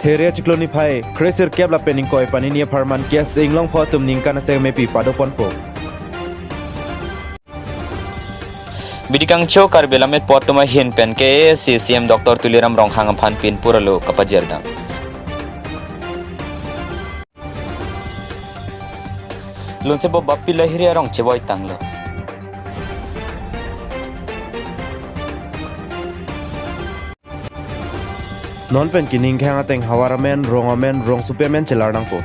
Theria Chikloni Pai, Crescer Kebla Penning Koi Panini Parman Kias Inglong Potum Ninkana Mepi Pado Ponpo. Bidikang cho karbelamet potuma hin pen ke CCM Dr. Tuliram Ronghang Phan Pin Puralo Kapajerdam. Lunsebo Bappi Lahiri Rong Cheboy Tanglo. Non pen kining kang ateng hawaramen rong superman celardang po.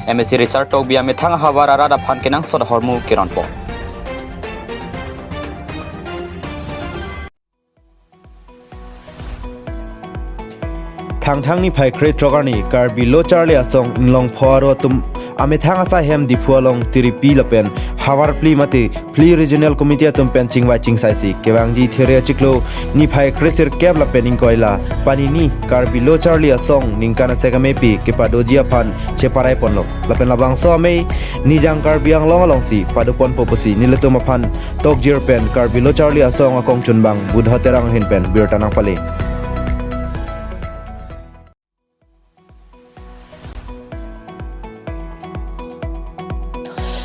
MSc Richard Tobia Metang Hawara Rada Phan Kenang Sod Hormu Kiran po. Thang ni pai kre trogarni karbi lo Charlie asong inglong pharo tum ame thang asa hem di phualong tiripi lapen hawar pli mate pli regional committee tum penching wa ching sai si kewangji theria chiklo ni pai kresir keb la pening koila pani ni karbi lo Charlie asong ningkana segame pi kepadojia phan cheparai ponlo lapen labang so ame ni jang karbi ang long si padupon popusi niletum phan tokjir pen karbi lo Charlie asong akong chunbang budha terang hin pen birtanang pale.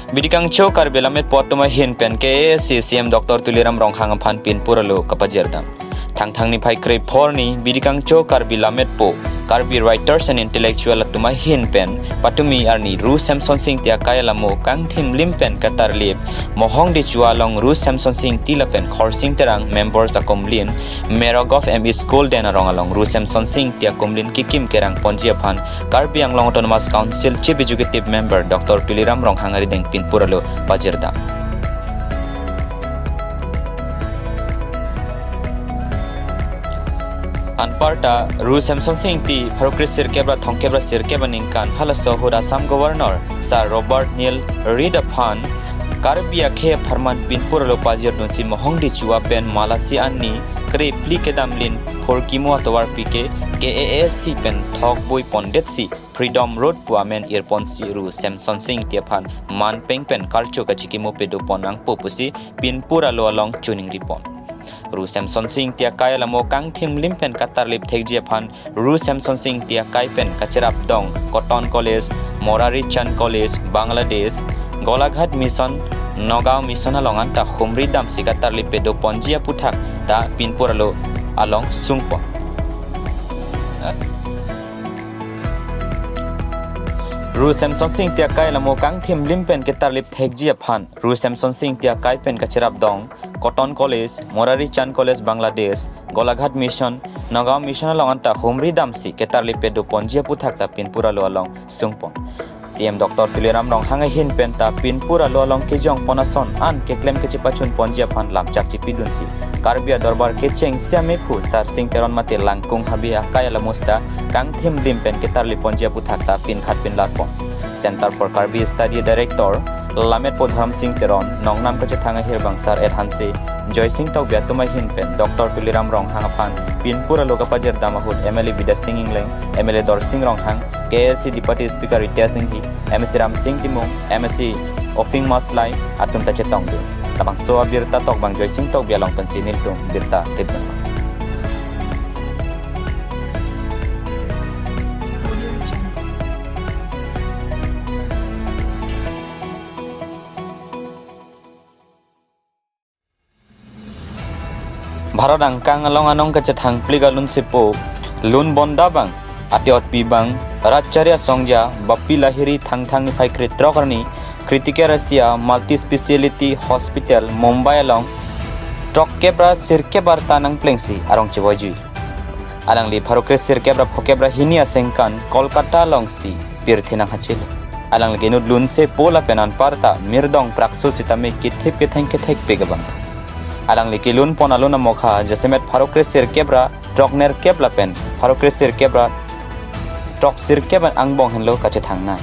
Bidikang cho karbelamet potuma hin pen ke CCM Dr. Tuliram Ronghang Phan Pin Puralo Kapajerdam. Thang ni pai kre porni bidikang cho karbelamet po karbi writers and intellectual atuma hin pen patumi arni Ru Samson Singh tia kaya lamo kang thim limpen katar lip mohong di chualong Ru Samson Singh tilapen khorsing terang members akomlin Merogov ME School den arong along Ru Samson Singh tia komlin kikim kerang ponjia phan karbi anglong autonomous council chief executive member Dr. Tuliram Ronghang arideng Pin Puralo Pajerdam. Anparta Ru Samson Singh ti Harokris Sirkebra Thongkebra Sirkeba Ningkan Halaso Hud Assam Governor Sir Robert Neil Ridaphan Karbia Khe Pharman Pin Puralo Pajir Dunsi Mohongdi Chua Pen Malasi Anni Kre Pli Kedamlin Phorkimo Atwar Pike KASC Pen Thok Boy Pondetsi Freedom Road Puamen Irponsi Ru Samson Singh Tiaphan Man Peng Pen Kalcho Kachikimo Pedo Ponang Popusi Pin Puralo along Tuning Ripon. Ru Samson Singh tia kaya lamo kang thim limpen katar lip thekjia phan Ru Samson Singh tia kai pen kachirap dong Cotton College Morari Chan College Bangladesh Golaghat Mission Nogao Mission alongan ta humri dam sikatar lip pedo ponjia puthak ta Pinpuralo along Sungpo. Ru Samson Singh tia kai lamo kang thim limpen katar lip thekjia phan Ru Samson Singh tia kai pen kachirap dong Cotton College, Morari Chan College, Bangladesh, Golaghat Mission, Nogao Mission along anta Humri Damsi, Ketarli Pedo Ponjia Puthak ta Pinpuralo along Sungpon. CM Dr. Tuliram Ronghang hin penta Pinpuralo along Kejong Ponason an keklem kecipachun Ponjia Phan lamchak cipidunsi. Karbia Dorbar Kecheng Siamepu Sar Sing Teron Mate Langkung Habia Kaya Lamusta Kang Thim Limpen Ketarli Ponjia Puthak ta Pin Khat Pin Larpon. Center for Karbi Study Director Lamet Podham Singh Teron Nongnam Kachethanga Hirbang Sar Hanse Joy Singh Taubia Tumai Hinpen Dr. Tuliram Ronghang Phan Pinpuralo Kapajer Damahud MLA Vida Singh Ingleng MLA Dor Singh Ronghang KSC Deputy Speaker Ritya Singh Hi MSc Ram Singh Timong MSc Ofing Maslai Atum Tachetong Du Tabang So Abirta Tokbang Joy Singh Taubia Long Pensinil Tum Birta Tidban. Bharat angkang along anong kacethang pliga lun sipo lun bonda bang atiot pi bang racharya songja Bappi Lahiri thang ni phai kritrokarni Kritika Russia Multi Speciality Hospital Mumbai along Trokkebra Sirkebar tanang plengsi arong chiboji alang li Harokris Sirkebra Phokebra hinia sengkan Kolkata long si pirthinang hachil alang li genud lun se pola penan parta mirdong prakso sitame kithip ketheng pegabang alang liki lun pon aluna mokha jasemet Harokris Sirkebra Trokner Kebla pen Harokris Sirkebra Trok Sirkeban angbong henlo kacethangna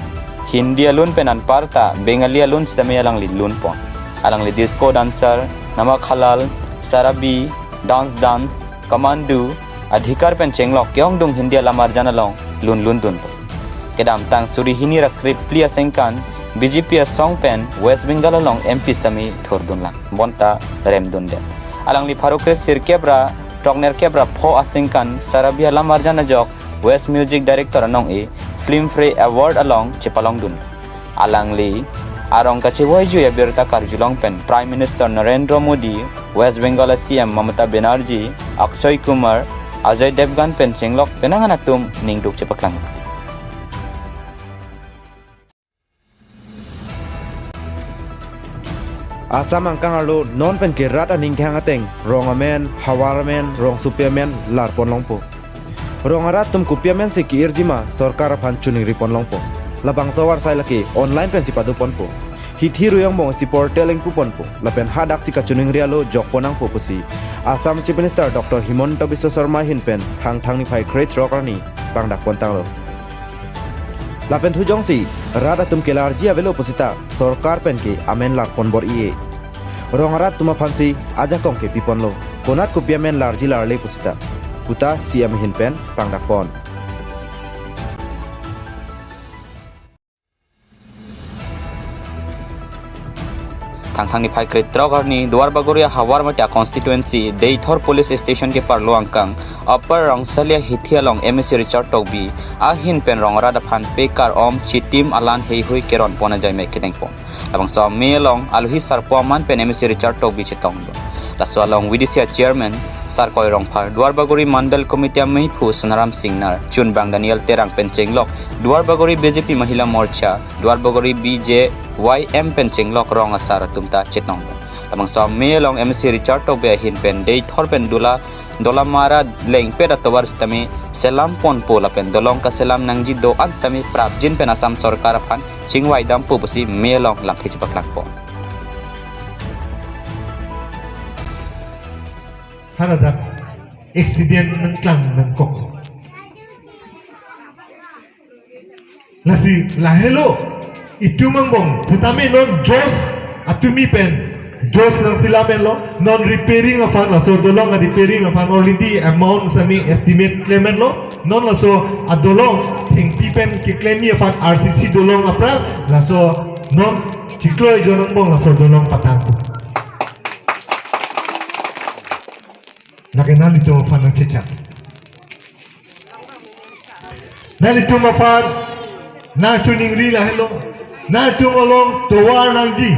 Hindia lun penan parta Bengalia lun sidame alang li lun pon alang li disco dancer namak halal sarabi dance kamandu adhikar pen chenglok kyong dung Hindia lamar janalong lun dun kedam tang suri hini rakrip plia sengkan BJP song pen West Bengal along MP stami thordun lang bonta rem dun de alang li pharukre sirkebra tokner kebra pho asingkan sarabia lamarjana jok West Music Director anong Film Free Award along Chipalong dun alang li arong kachewai ju abirta karjulong pen Prime Minister Narendra Modi, West Bengal CM Mamata Banerjee, Akshay Kumar, Ajay Devgan pen chenglok penanganatum ningduk chepaklang. Asam ang kangarlo non pen ke rat aning khang ateng rong amen hawaramen rong supiamen lar ponlongpo. Rong arat tum kupiamen se ki irjima sarkar phan chuning ripon longpo. Labang sawar sai laki online pen sipadu ponpo. Hithiru yang bong si portaling pupon po. Lapen hadak si kachuning rialo jok ponang po pusi. Assam Chief Minister Dr. Himanta Biswa Sarma hin pen thang ni phai great rockani pangdak pontang lo. Lapen thujong si rada tum kelarji avelo pusita sarkar pen ke amen lar pon bor iye. Rongarat tuma phansi aja kong ke pipon lo. Konat kupiamen larji larle pusita. Kuta CM hin pen pangdak pon. Thang ni phai kret trogar ni Duarbagoria Hawarmatia constituency Deithor police station ke parlo angkang upper rangsalia hithialong MSC Richard Togbi ahin pen rongrada phan pekar om chitim alan hei hui keron pona jai me keteng pon abang so melong alhi sarpoman pen MSC Richard Togbi chitong laso along WDC chairman sar koi rongphar Duarbagori Mandal Committee mai phu Sonaram Singnar Chun Bang Daniel Terang Penchenglok Duarbagori BJP Mahila Morcha Duarbagori BJYM Penchenglok rong asar tumta chitong amang so melong MC Richard Togbe hin pen dei thor pen dola mara leng peda towar stami selam pon pola pen dolong ka selam nangji do an stami prapjin pen Assam sarkar phan chingwai dam pu busi melong lamthi chipak lakpo hanadak accident nan klang nan kok nasi lahelo itu mangbong setame non jos atumi pen jos nang silamen lo non repairing afan so dolong a repairing afan already amount sami estimate claimant lo non la so adolong thing pipen ke claimi afan RCC dolong apra la so non chikloi jonang bong la so dolong patangku Nakenal itu mafan ng cecak. Nal itu mafan na chuning rila hello. Na itu malong tuwar nangji.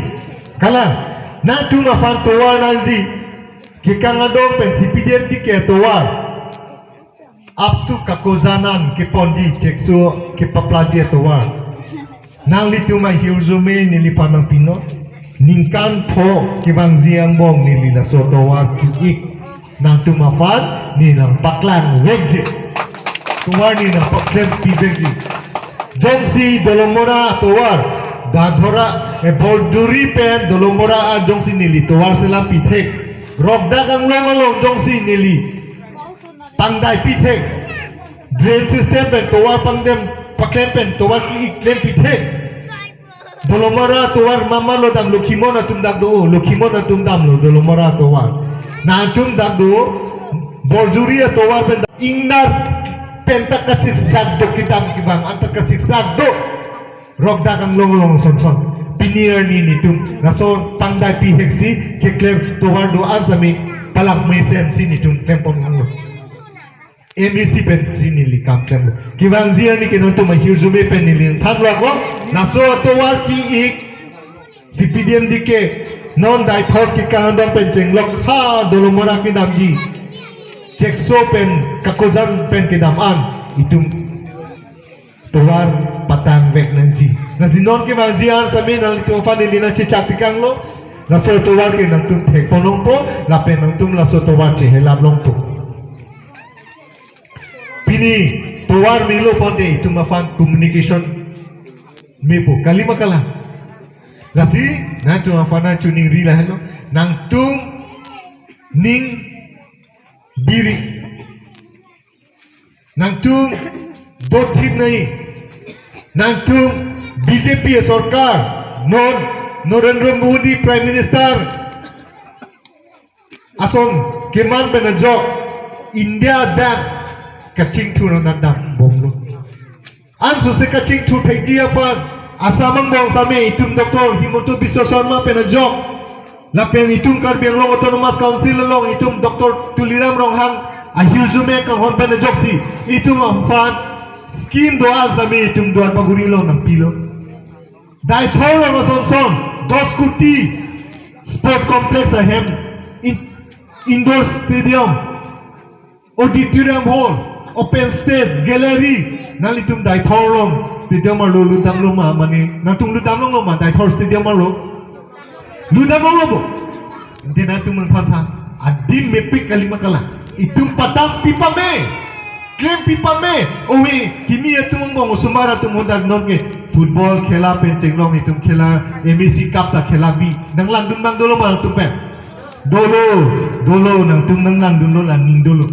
Kala na itu mafan tuwar nangji. Kikangadong pensipidem di ke tuwar. Up to kakozanan ke pondi cekso ke paplaji tuwar. Nang itu ma hiuzume nilifan ng pino. Ningkan po kibangziang bong nilila so tuwar kiik. Nang tumafan ni nang paklang wegje tuwar ni nang paklang pibegji jongsi dolomora tuwar dadhora e borduri pen dolomora a jongsi nili tuwar selam pithek rokda kang longolong jongsi nili pangdai pithek drain system pen tuwar pangdem paklang pen tuwar ki iklem pithek dolomora tuwar mamalo dam lukhimona tumdak do lukhimona tumdam lo dolomora tuwar Nantum dagdo borjuria towar pen ingnar pentak kasik sagdo kitam kibang antak kasik sagdo rokda kang long son pinir ni nitum nason pangdai piheksi keklem towar do azami palak mesen si nitum tempon ngur MBC pen sini likam klem kibang zir ni kenonto mahirjume pen nilin thanwa ko naso towar ki ik si PDM dike non dai thor ki kahandong pen jenglok ha dolomora ki damji cekso pen kakozan pen ki daman itum tuwar patang vek nansi nasi non ki maziar sami nang tu fa nilina cecak tikang lo naso tuwar ki nang tum thek ponong po la pen nang tum laso tuwar che helab long po pini tuwar milo ponde itum afan communication mepo kalima kala Lasi, na tu afana chuning rila hello, nang tung ning biri, nang tung bothip nahi, nang tung BJP sarkar, non Narendra Modi Prime Minister, ason keman benajok India dan kacing tu nanam bomlo, an sose kacing tu thai dia fan. Asamang bong sami itum Dr. Himanta Biswa Sarma penajok lapeng itum Karbiang Long Autonomous Council long itum Dr. Tuliram Ronghang ahirjume kang hon penajoksi itum fan scheme doa sami itum doan pagurilo ng pilo dai thol long son 10 koti sport complex ahem indoor stadium auditorium hall open stage gallery nalitum dai thol long stadium lo ludam lo ma mane natung ludam long ma dai thol stadium lo ludam long lo dena tum thantha adim mepik kalimakala itum patang pipa me claim pipa me owe kimi atum bong sumara tum hodak non ke football khela penceng long itum khela MEC cup ta khela bi nang lang dun bang dolo ma tum pe dolo nang tum nang lang dun lo la ning dolo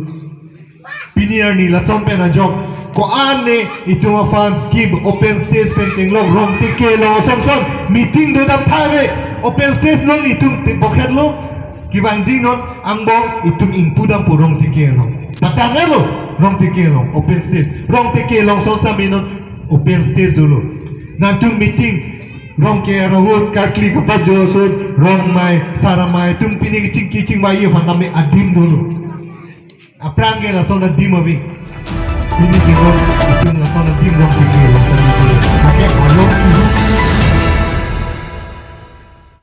pinier ni la som pe na jok ko ane itum fan scheme open stage penceng long rom tike lo som meeting do dam thave open stage non itum bokhet lo kibangji non angbong itum ingpudam purong tikelo patangelo rong tikelo open stage rong tikelo so sa minon open stage dulu nantung meeting rong ke rahut kartli kapat josod rong mai saramai tum pini kicing mai fantame adim dulu aprange la sona dimobi pini kiro itum la sona dim rong tikelo sa dulu kakek along